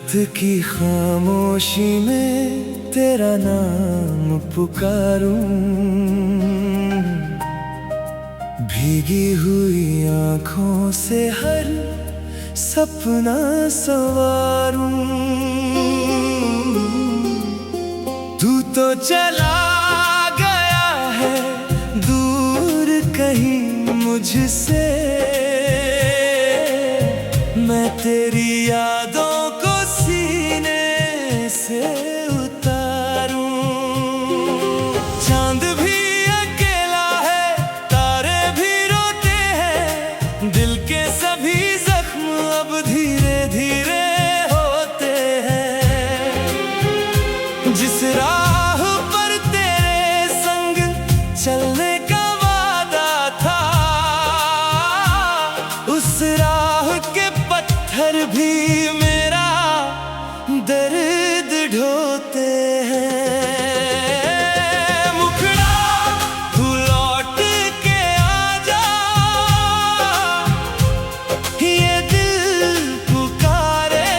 रात की खामोशी में तेरा नाम पुकारूं, भीगी हुई आँखों से हर सपना संवारूं। तू तो चला गया है दूर कहीं मुझसे, मैं तेरी यादों को सीने से उतारूं। चांद भी अकेला है, तारे भी रोते हैं, दिल के सभी जख्म अब धीरे धीरे होते हैं। जिस राह पर तेरे संग चलने का वादा था, उस राह के पत्थर भी मेरा दर्द ढोते हैं। मुखड़ा तू लौट के आजा, ये दिल पुकारे।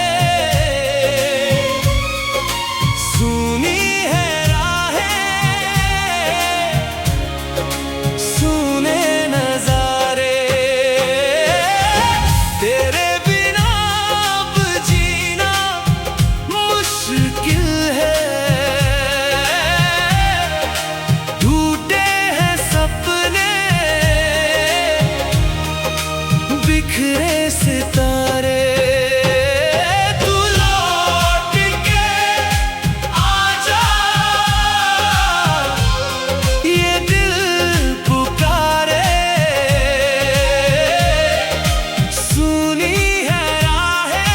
सुनी है राहें, सुने नजारे, तेरे बिखरे सितारे। तू लौट के आजा, ये दिल पुकारे। सुनी है राहें,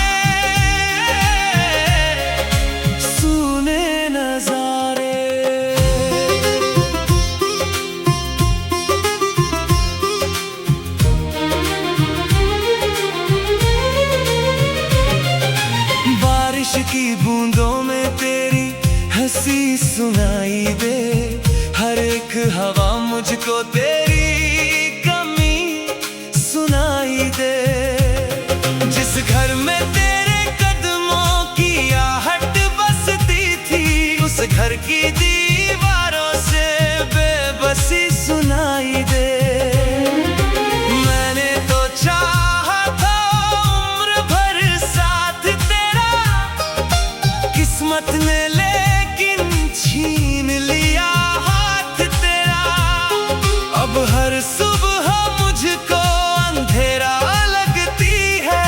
सुने नजारे। की बूंदों में तेरी हंसी सुनाई दे, हर एक हवा मुझको तेरी कमी सुनाई दे। जिस घर में तेरे कदमों की आहट बसती थी, उस घर की दीवारों से बेबसी सुनाई दे। मैंने तो चाहा था उम्र भर साथ तेरा, किस्मत ने लेकिन छीन लिया हाथ तेरा। अब हर सुबह मुझको अंधेरा लगती है,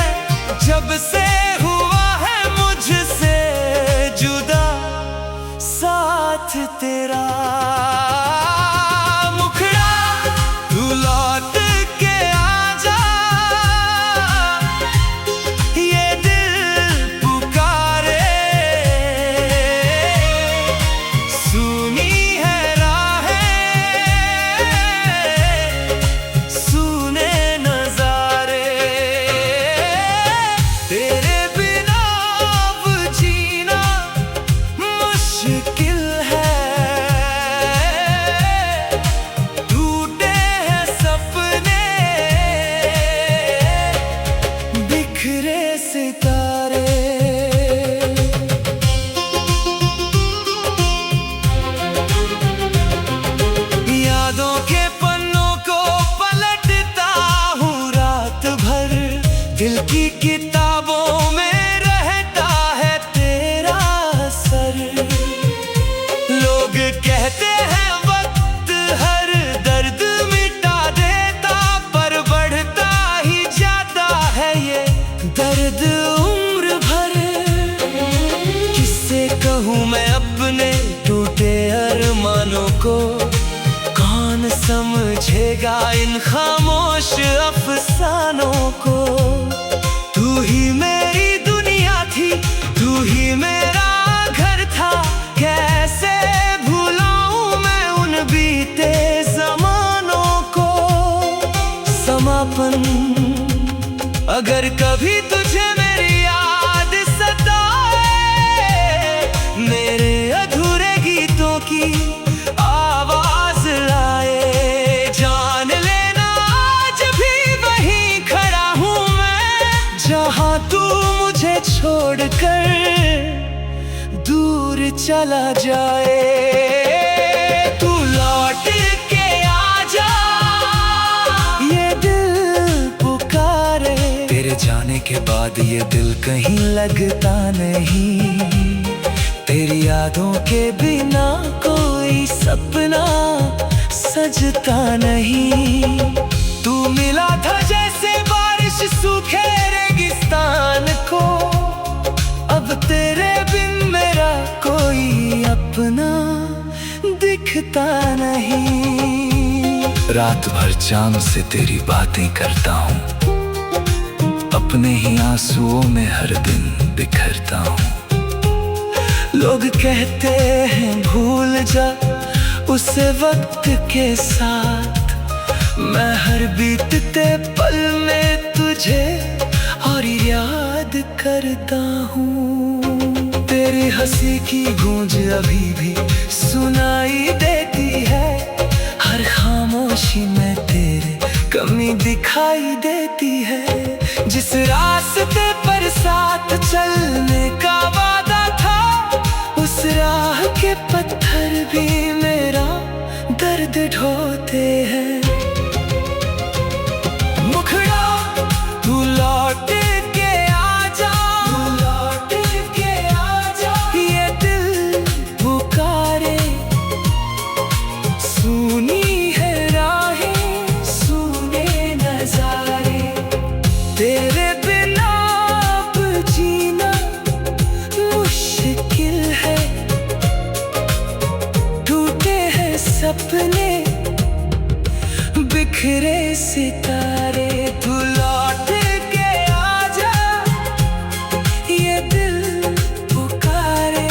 जब से हुआ है मुझसे जुदा साथ तेरा। मुखड़ा तू लौट के आजा, ये दिल पुकारे। सुनी है राहें, सुने नजारे, तेरे बिना अब जीना मुश्किल है। टूटे हैं सपने, बिखरे सितारे। यादों के पन्नों को पलटता हूँ रात भर, दिल की किताबों में रहता है तेरा असर। लोग कहते हैं वक्त हर दर्द मिटा देता, पर बढ़ता ही जाता है ये दर्द उम्र भर। किससे कहूँ मैं अपने टूटे अरमानों को, कौन समझेगा इन खामोश अफसानों को। तू ही मेरी दुनिया थी, तू ही मेरा घर था, कैसे भुलाऊं मैं उन बीते ज़मानों को। समापन अगर कभी तुझे मेरी याद सताए, मेरे अधूरे गीतों की आवाज लाए, जान लेना आज भी वहीं खड़ा हूँ मैं, जहाँ तू मुझे मुझे छोड़कर दूर चला जाए। तू लौट के आजा, ये दिल पुकारे। तेरे जाने के बाद ये दिल कहीं लगता नहीं। तेरी यादों के बिना कोई सपना सजता नहीं। तू मिला था जैसे बारिश सूखे रेगिस्तान को। अब तेरे बिन मेरा कोई अपना दिखता नहीं। रात भर चांद से तेरी बातें करता हूँ, अपने ही आंसुओं में हर दिन बिखरता हूँ। लोग कहते हैं भूल जा उसे वक्त के साथ। मैं हर बीतते पल में तुझे और याद करता हूँ। तेरी हंसी की गूंज अभी भी सुनाई देती है। हर खामोशी में तेरे कमी दिखाई देती है। जिस रास्ते पर साथ चलने का वादा था, उस राह के पत्थर भी मेरा दर्द ढोते हैं। मुखड़ा तू लौट के आजा, तू लौट के आजा। ये दिल पुकारे, सुनी है राहें, सुने नजारे। तेरे बिना अब जीना मुश्किल है। टूटे हैं सपने, बिखरे सितारे। तू लौट के आजा, ये दिल पुकारे।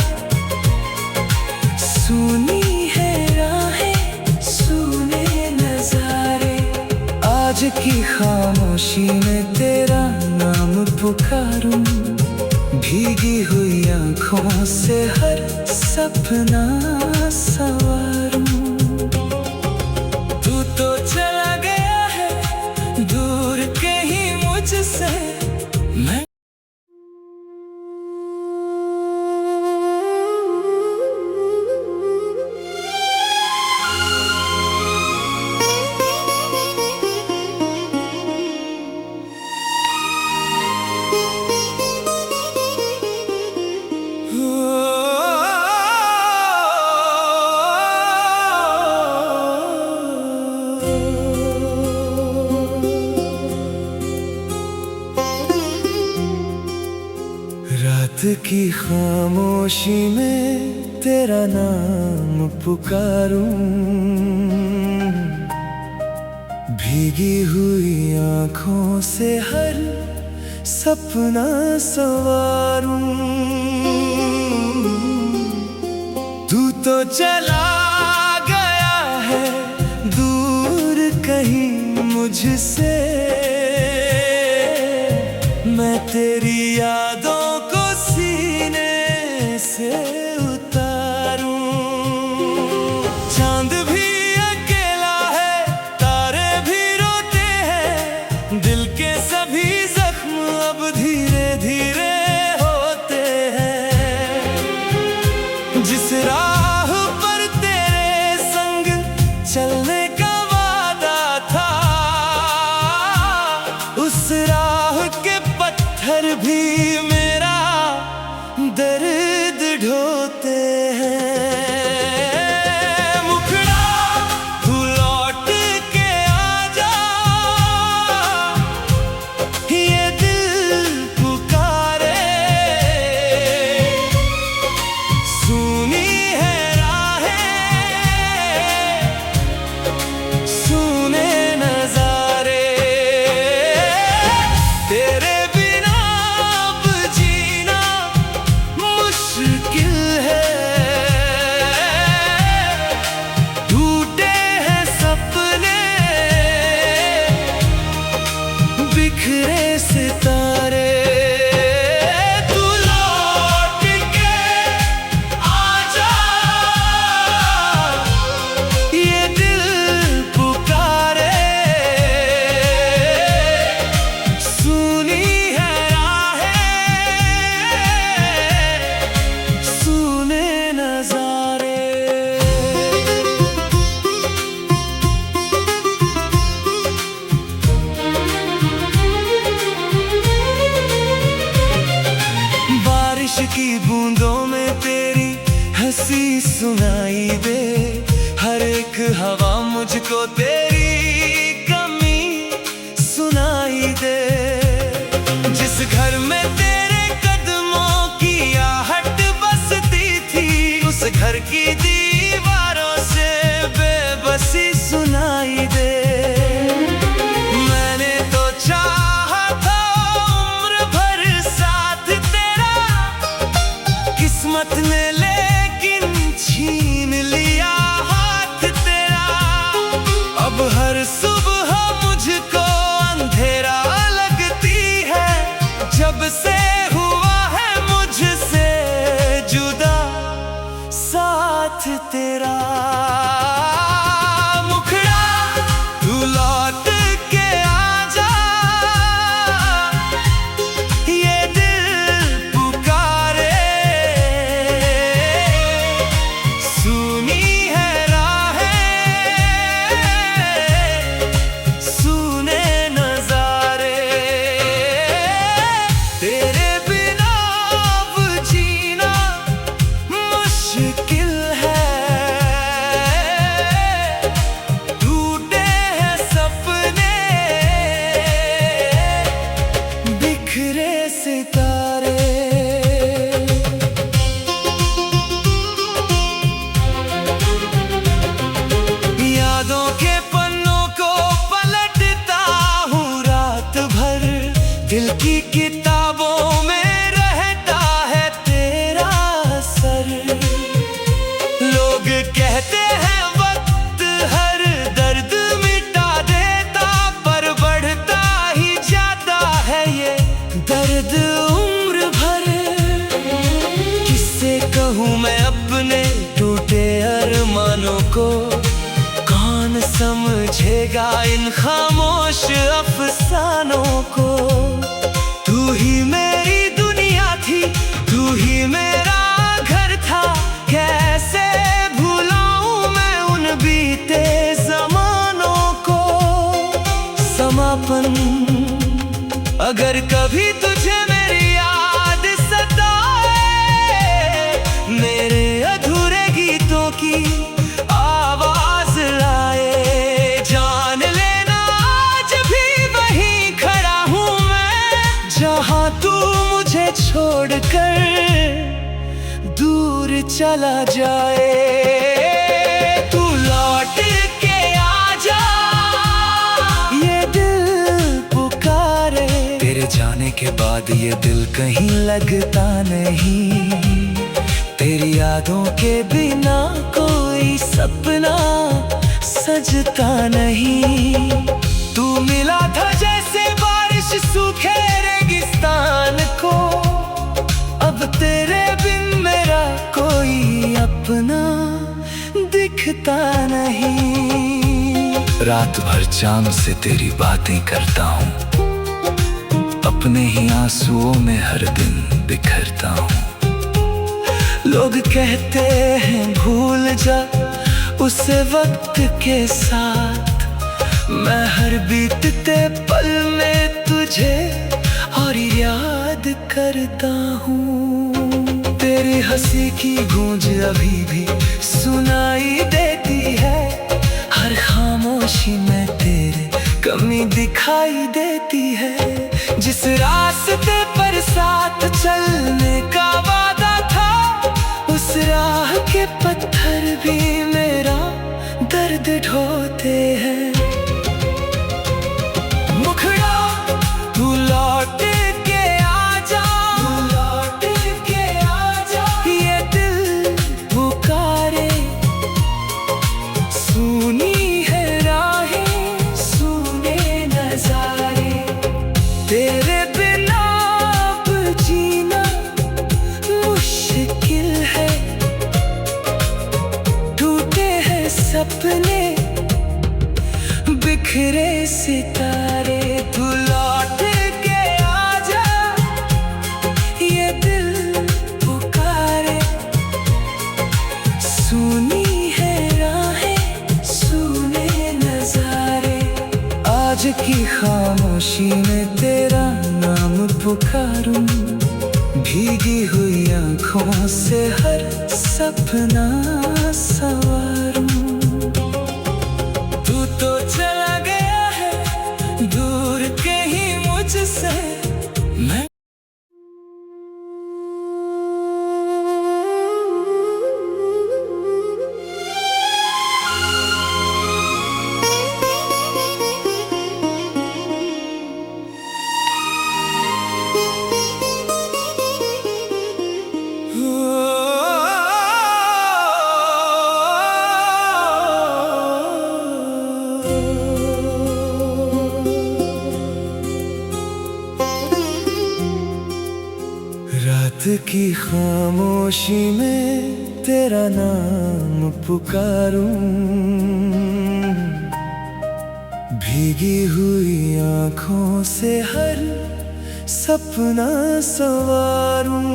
सुनी है राहें, सुने नजारे। आज की खामोशी में तेरा नाम पुकारूं, भीगी हुई आंखों से हर सपना सवारूं। तू तो चला गया है दूर कहीं मुझसे। मैं रात की खामोशी में तेरा नाम पुकारूं, भीगी हुई आंखों से हर सपना सवारूं। तू तो चला गया है दूर कहीं मुझसे। मैं तेरी यादों को सीने से उतारूं। चांद भी अकेला है, तारे भी रोते हैं। दिल के सभी जख्म अब धीरे धीरे होते हैं। जिस राह पर तेरे संग चलने का वादा था, उस राह के पत्थर भी मेरा दर्द ढोते हैं। मुखड़ा तू लौट के आजा, ये दिल पुकारे। सुनी है राहें, सुने नजारे। तेरे बिना अब जीना मुश्किल है। बारिश की बूंदों में तेरी हंसी सुनाई दे, हर एक हवा मुझको तेरी कमी सुनाई दे। जिस घर में तेरे कदमों की आहट बसती थी, उस घर की दीवारों से बेबसी सुनाई दे। मैंने तो चाहा था उम्र भर साथ तेरा, किस्मत ने लेकिन छीन लिया हाथ तेरा। अब हर सुबह मुझको अंधेरा लगती है, जब से हुआ है मुझसे जुदा साथ तेरा। मुखड़ा तू लौट के आजा, ये दिल पुकारे। सुनी है राहें, सुने नजारे, तेरे बिना अब जीना मुश्किल है। टूटे हैं सपने, बिखरे सितारे। यादों के पन्नों को पलटता हूँ रात भर, दिल की किताबों में रहता है तेरा असर। लोग कहते हैं वक्त हर दर्द मिटा देता, पर बढ़ता ही जाता है ये दर्द उम्र भर। किससे कहूँ मैं अपने टूटे अरमानों को, कौन समझेगा इन खामोश अफसानों को। तू ही मेरी दुनिया थी, तू ही मेरा घर था, कैसे भुलाऊं मैं उन बीते जमानों को। समापन अगर कभी तुझे मेरी याद सताए, मेरे अधूरे गीतों की आवाज लाए, जान लेना आज भी वहीं खड़ा हूँ मैं, जहाँ तू मुझे छोड़कर दूर चला जाए। तू लौट के आजा, ये दिल पुकारे। तेरे जाने के बाद ये दिल कहीं लगता नहीं, तेरी यादों के बिना कोई सपना सजता नहीं। तू मिला था जैसे बारिश सूखे रेगिस्तान को, अब तेरे बिन मेरा कोई अपना दिखता नहीं। रात भर चांद से तेरी बातें करता हूँ, अपने ही आंसुओं में हर दिन बिखरता हूँ। लोग कहते हैं भूल जा उस वक्त के साथ, मैं हर बीतते पल में तुझे और याद करता हूँ। तेरी हंसी की गूंज अभी भी सुनाई देती है, हर खामोशी में तेरे कमी दिखाई देती है। जिस रास्ते पर साथ चलने का वादा था, उस राह के पत्थर भी मेरा दर्द ढोते हैं। मुखड़ा तू लौट के आजा, तू लौट के आजा, ये दिल पुकारे। सुनी है राहें, सुने नजारे, तेरे बिना अब जीना मुश्किल है। टूटे हैं सपने, बिखरे सितारे। तू लौट के आजा, ये दिल पुकारे। सुनी है राहें, सुने नजारे, आज की खामोशी में तेरा नाम पुकारूं। भीगी हुई आँखों से हर सपना सवारूं। तू तो चला गया है दूर कहीं मुझसे, मैं रात की खामोशी में तेरा नाम पुकारूं। भीगी हुई आँखों से हर सपना सवारूं।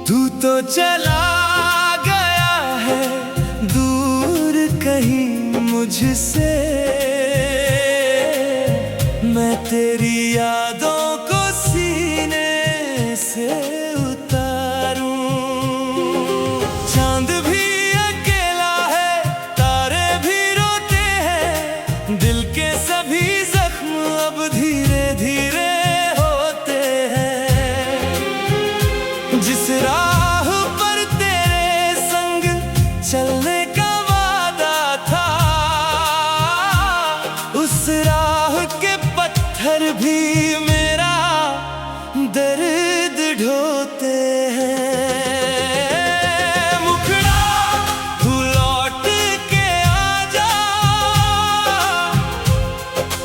तू तो चला गया है दूर कहीं मुझसे, मैं तेरी यादों को सीने से उतारूं। चांद भी अकेला है, तारे भी रोते हैं, दिल के सभी जख्म अब धीरे धीरे होते हैं। जिस राह पर तेरे संग चलने का वादा था, उस राह के पत्थर भी मेरा दर्द ढोते हैं। मुखड़ा तू लौट के आजा,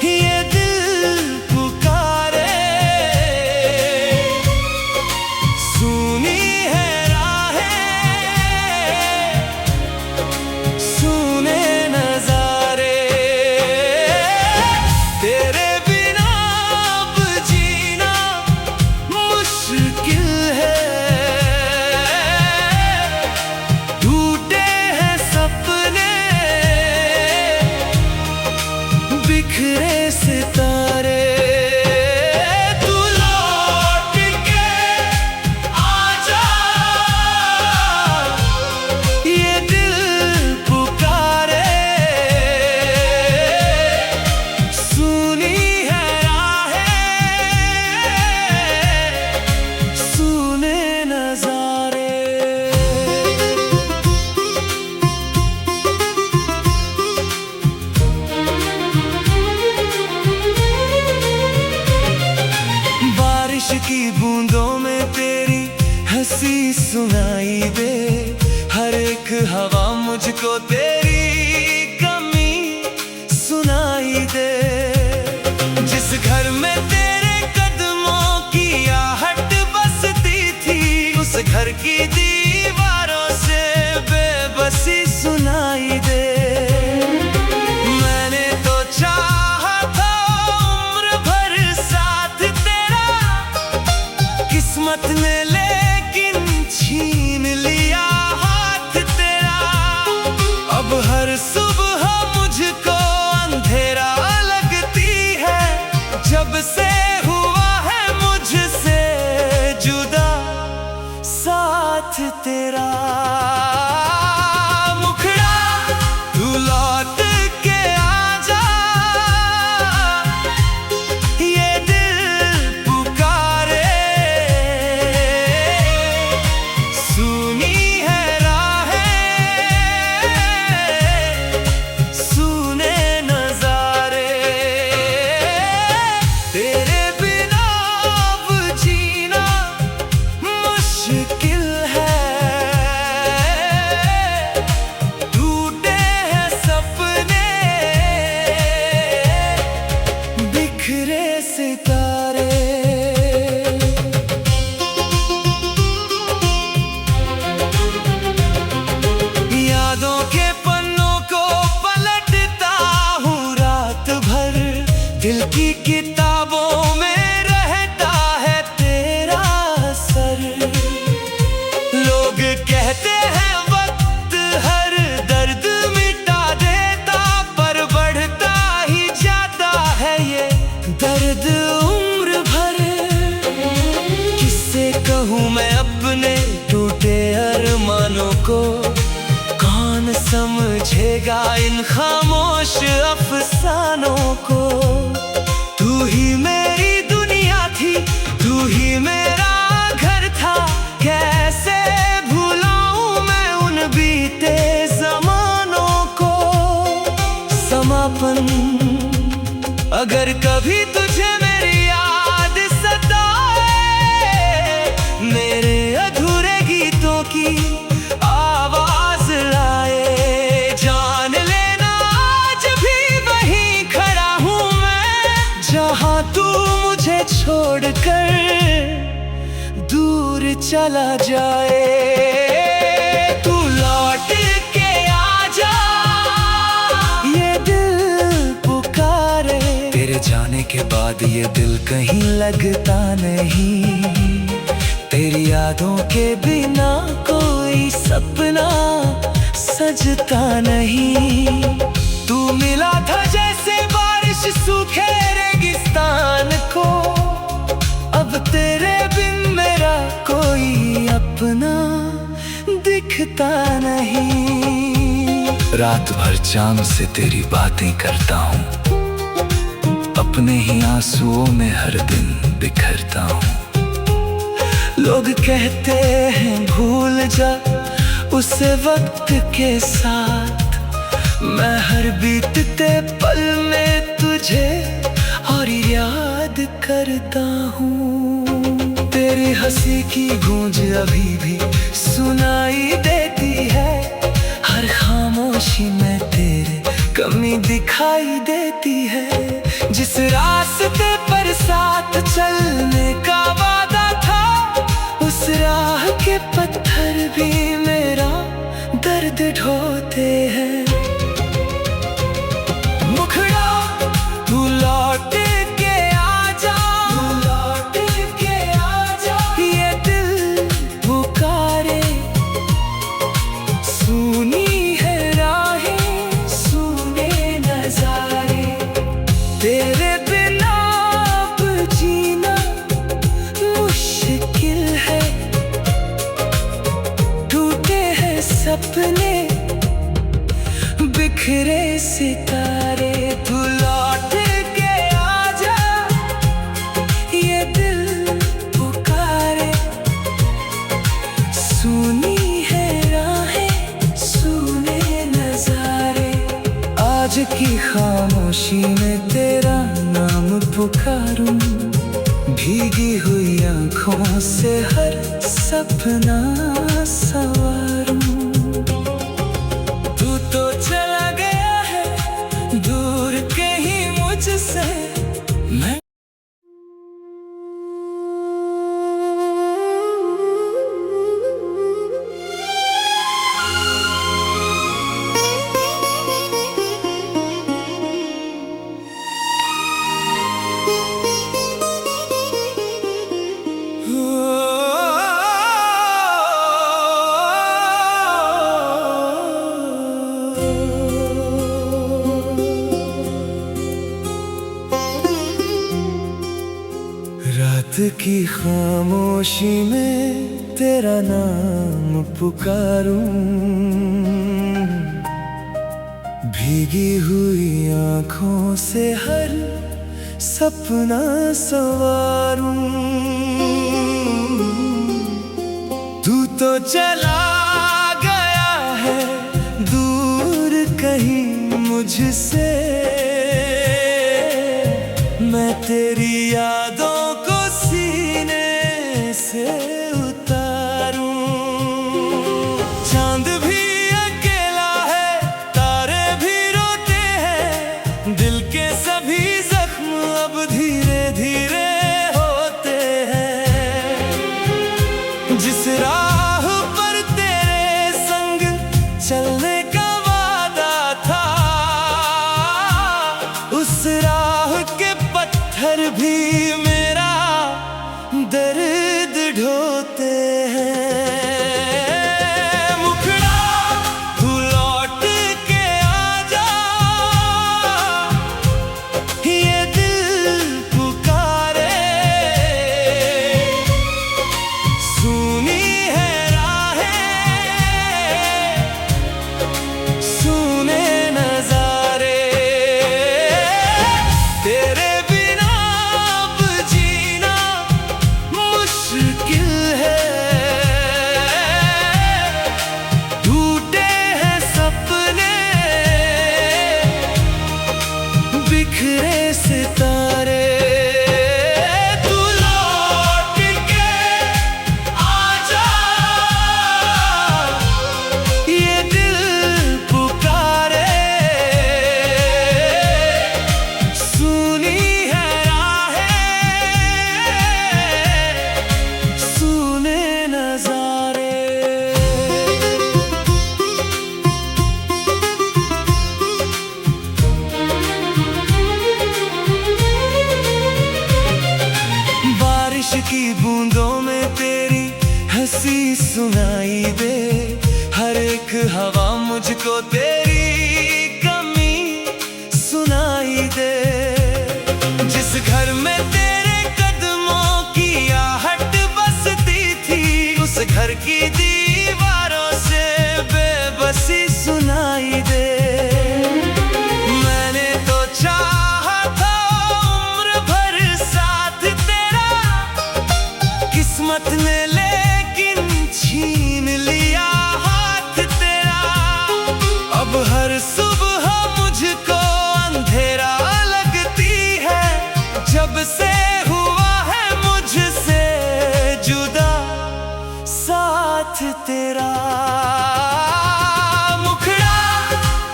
ये दिल पुकारे। सुनी है राहें, सुने नजारे, तेरे बिखरे सितारे। तू लौट के आजा, ये दिल पुकारे। सुनी है राहें, सुने नजारे। बारिश की बूंदों में तेरी हंसी सुनाई दे, हर एक हवा मुझको तेरी कमी सुनाई दे। जिस घर में तेरे कदमों की आहट बसती थी, उस घर की दीवारों से बेबसी सुनाई दे। मैंने तो चाहा था उम्र भर साथ तेरा, किस्मत ने लेकिन छीन लिया हाथ तेरा। अब हर सुबह मुझको अंधेरा लगती है, जब से हुआ है मुझसे जुदा साथ तेरा। मुखड़ा समझेगा इन खामोश अफसानों को। तू ही मेरी दुनिया थी, तू ही मेरा घर था, कैसे भुलाऊं मैं उन बीते ज़मानों को। समापन अगर कभी तुझे मेरी याद सताए, मेरे अधूरे गीतों की आवाज लाए, जान लेना आज भी वहीं खड़ा हूँ मैं, जहाँ तू मुझे छोड़कर दूर चला जाए। तू लौट के आजा, ये दिल पुकारे। तेरे जाने के बाद ये दिल कहीं लगता नहीं, तेरी यादों के बिना कोई सपना सजता नहीं। तू मिला था जैसे बारिश सूखे रेगिस्तान को, अब तेरे बिन मेरा कोई अपना दिखता नहीं। रात भर चांद से तेरी बातें करता हूँ, अपने ही आंसुओं में हर दिन बिखरता हूँ। लोग कहते हैं भूल जा उसे वक्त के साथ, मैं हर बीतते पल में तुझे और याद करता हूँ। तेरी हंसी की गूंज अभी भी सुनाई देती है, हर खामोशी में तेरे कमी दिखाई देती है। जिस रास्ते पर साथ चलने का वादा था, उस राह के पत्थर भी मेरा दर्द ढोते हैं। मुखड़ा तू लौट के आजा, तू लौट के आजा, ये दिल पुकारे। सुनी है राहें, सुने नजारे, तेरे बिना अब जीना मुश्किल है। टूटे हैं सपने, बिखरे सितारे, तू लौट के आजा, ये दिल पुकारे। सुनी है राहें, सुने नजारे, आज की खामोशी में तेरा नाम पुकारूं, भीगी हुई आँखों से हर सपना सवारूं। तू तो चला गया है दूर कहीं मुझसे, मैं रात की खामोशी में तेरा नाम पुकारूं, भीगी हुई आँखों से हर सपना सवारूं। तू तो चला गया है दूर कहीं मुझसे, मैं तेरी यादों को सीने से उतारूं। चांद भी अकेला है, तारे भी रोते हैं, दिल के सभी जख्म अब धीरे धीरे होते हैं। जिस राह पर तेरे संग चलने का वादा था, उस राह के पत्थर भी बारिश की बूंदों में तेरी हंसी सुनाई दे। हर एक हवा मुझको तेरी कमी सुनाई दे। जिस घर में तेरे कदमों की आहट बसती थी, उस घर की दीवारों से बेबसी सुनाई दे। मैंने तो चाहा था उम्र भर साथ तेरा, किस्मत ने लेकिन छीन लिया हाथ तेरा। अब हर सुबह मुझको अंधेरा लगती है, जब से हुआ है मुझसे जुदा साथ तेरा। मुखड़ा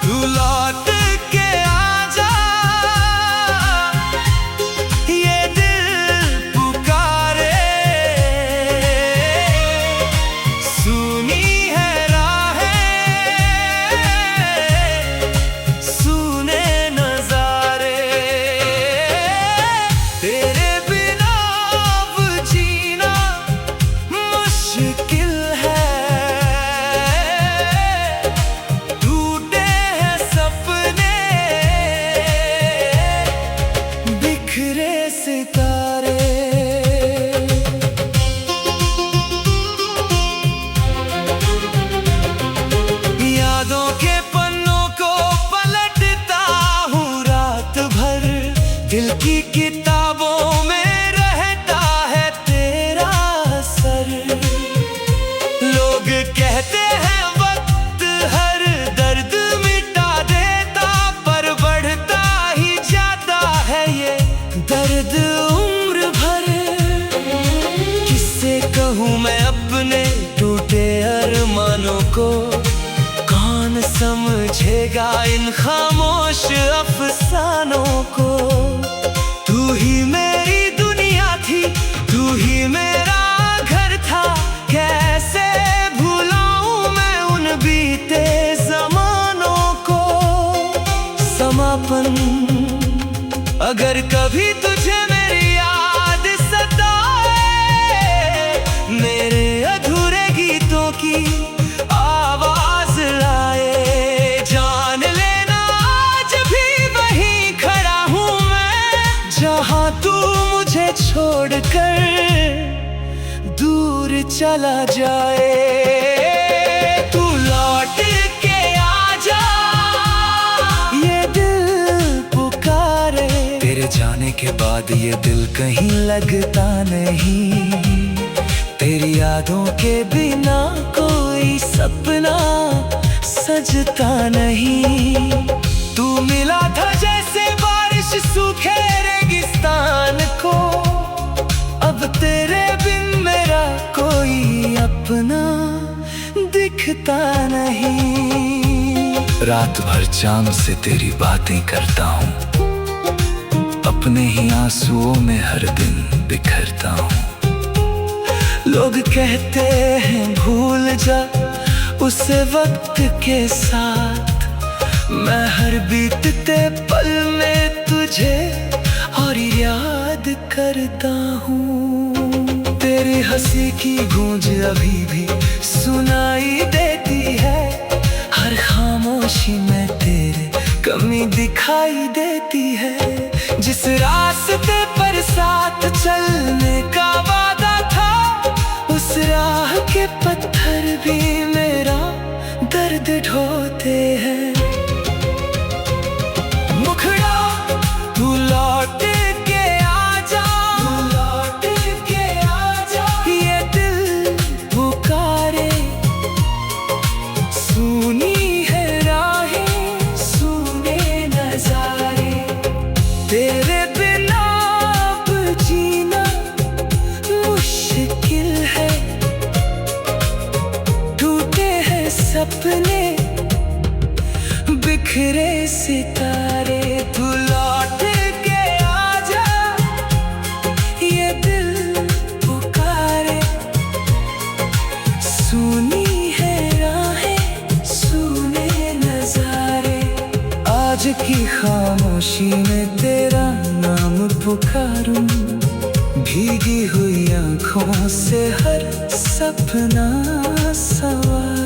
तू लौट के आजा, ये दिल पुकारे। सुनी है राहें, सुने नजारे। तेरे बिना अब जीना मुश्किल है। टूटे हैं सपने, बिखरे सितारे। यादों के पन्नों को पलटता हूँ रात भर, दिल की किताबों में रहता है तेरा असर। लोग कहते हैं वक्त हर दर्द मिटा देता, पर बढ़ता ही जाता है ये दर्द उम्र भर। किससे कहूँ मैं अपने टूटे अरमानों को, कौन समझेगा इन खामोश अफसानों को। तू ही मेरी दुनिया थी, तू ही मेरा घर था, कैसे भुलाऊं मैं उन बीते जमानों को। समापन अगर कभी तुझे मेरी याद सताए, मेरे अधूरे गीतों की आवाज लाए, जान लेना आज भी वहीं खड़ा हूँ मैं, जहाँ तू मुझे छोड़कर दूर चला जाए। तू लौट के आजा, ये दिल पुकारे। तेरे जाने के बाद ये दिल कहीं लगता नहीं, तेरी यादों के बिना कोई सपना सजता नहीं। तू मिला था जैसे बारिश सूखे रेगिस्तान को, अब तेरे बिन मेरा कोई अपना दिखता नहीं। रात भर चांद से तेरी बातें करता हूँ, अपने ही आंसुओं में हर दिन बिखरता हूँ। लोग कहते हैं भूल जा उसे वक्त के साथ, मैं हर बीतते पल में तुझे और याद करता हूँ। तेरी हंसी की गूंज अभी भी सुनाई देती है, हर खामोशी में तेरे कमी दिखाई देती है। जिस रास्ते पर साथ चलने का वादा था, उस राह के पत्थर भी मेरा दर्द ढोते हैं। मुखड़ा तू लौट के आजा, तू लौट के आजा, ये दिल पुकारे। सुनी है राहें, सुने नजारे, तेरे बिना अब जीना मुश्किल है। टूटे हैं सपने, बिखरे सितारे। तू लौट के आजा, ये दिल पुकारे। सुनी है राहें, सुने नजारे, आज की खामोशी में तेरा नाम पुकारूं। भीगी हुई आंखों से हर सपना सवार।